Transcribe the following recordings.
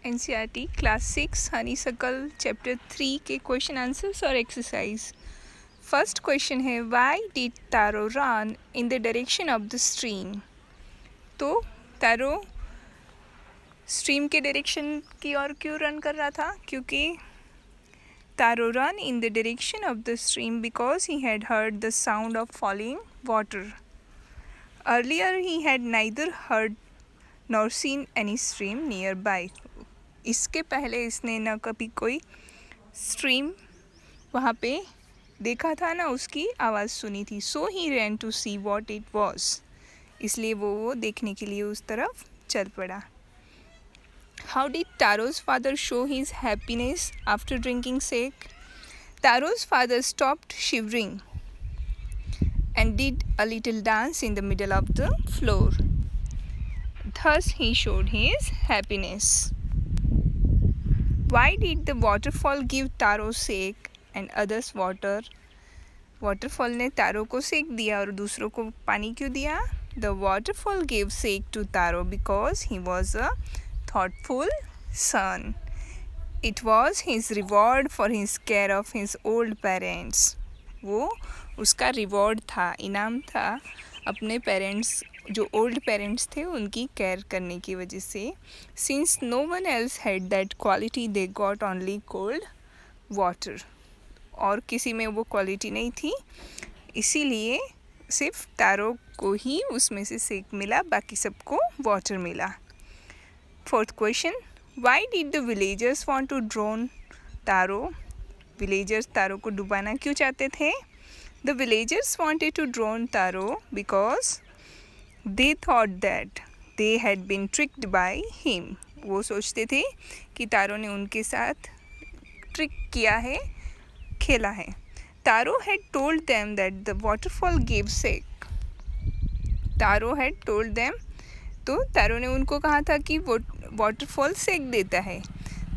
NCERT class 6 honeysuckle chapter 3 के question answers और exercise. First question है why did taro run in the direction of the stream. तो तारो stream के direction की ओर क्यों रन कर रहा था? क्योंकि Taro run in the direction of the stream because he had heard the sound of falling water. Earlier he had neither heard nor seen any stream nearby. इसके पहले इसने न कभी कोई स्ट्रीम वहाँ पे देखा था, ना उसकी आवाज़ सुनी थी। So he ran to see what it was, इसलिए वो देखने के लिए उस तरफ चल पड़ा। How did Taro's father show his happiness after drinking sake. Taro's father stopped shivering and did a little dance in the middle of the floor. Thus he showed his happiness. Why did the waterfall give Taro sake and others water? Waterfall ने Taro को सेक दिया और दूसरों को पानी क्यों दिया? The waterfall gave sake to Taro because he was a thoughtful son. It was his reward for his care of his old parents. वो उसका रिवॉर्ड था, इनाम था अपने पेरेंट्स, जो ओल्ड पेरेंट्स थे उनकी केयर करने की वजह से। Since no one else had that quality they got only cold water. और किसी में वो क्वालिटी नहीं थी, इसीलिए सिर्फ तारो को ही उसमें से सेक मिला, बाकी सबको वाटर मिला। Fourth question, why did the villagers want to drown Taro. Villagers Taro को डुबाना क्यों चाहते थे? The villagers wanted to drown Taro because they thought that they had been tricked by him. वो सोचते थे कि तारो ने उनके साथ ट्रिक किया है, खेला है। Taro had told them that the waterfall gave sake. Taro had told them, तो तारो ने उनको कहा था कि वो वाटरफॉल सेक देता है।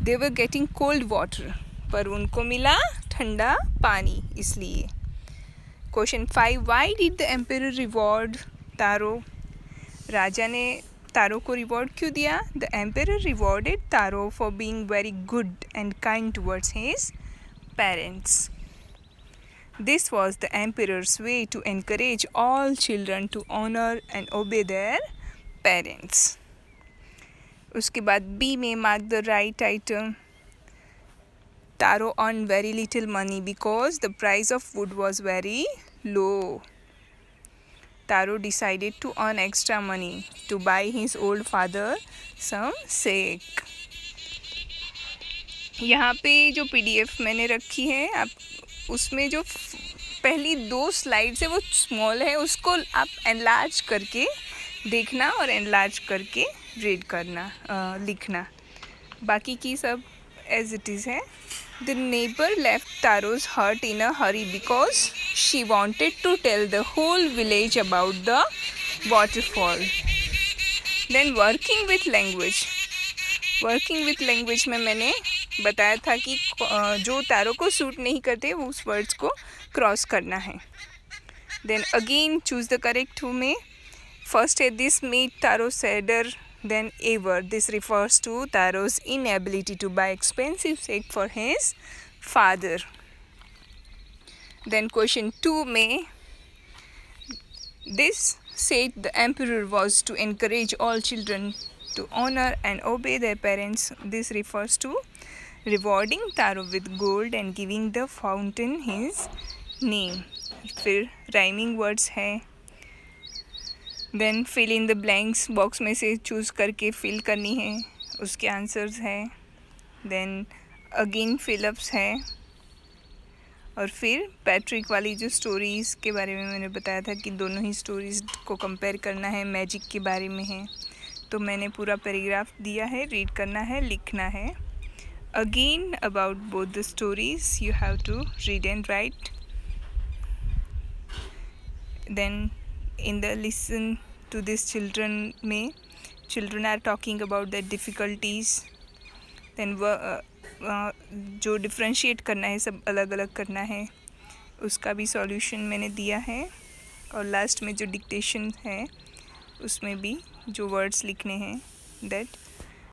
They were getting cold water, पर उनको मिला ठंडा पानी, इसलिए। Question 5, why did the emperor reward Taro. राजा ने तारो को रिवॉर्ड क्यों दिया? The emperor rewarded Taro for being very good and kind towards his parents. This was the emperor's way to encourage all children to honour and obey their parents. उसके बाद B में mark the right item. Taro earned very little money because the price of wood was very low. Taro decided to earn extra money to buy his old father some sake. यहाँ पे जो PDF मैंने रखी है, आप उसमें जो पहली 2 स्लाइड्स है वो स्मॉल है, उसको आप एनलार्ज करके देखना और एनलार्ज करके रीड करना, लिखना। बाकी की सब एज इट इज़ है। The neighbor left Taro's hut in a hurry because she wanted to tell the whole village about the waterfall. Then working with language. Working with language में मैंने बताया था कि जो तारो को सूट नहीं करते वो उस वर्ड्स को क्रॉस करना है। Then again choose the correct way. First है this made Taro sadder than ever. This refers to Taro's inability to buy expensive sake for his father. Then question 2 में this said the emperor was to encourage all children to honor and obey their parents. This refers to rewarding Taro with gold and giving the fountain his name. फिर rhyming words है। Then fill in the blanks, box में से choose करके fill करनी है, उसके answers है। Then again fill-ups है। और फिर पैट्रिक वाली जो स्टोरीज़ के बारे में मैंने बताया था कि दोनों ही स्टोरीज़ को कंपेयर करना है, मैजिक के बारे में है, तो मैंने पूरा पैराग्राफ दिया है, रीड करना है, लिखना है। Again about both the stories you have to read and write. Then in the listen to this children में children are talking about their difficulties. then जो differentiate करना है, सब अलग अलग करना है, उसका भी solution मैंने दिया है। और लास्ट में जो dictation है उसमें भी जो words लिखने हैं that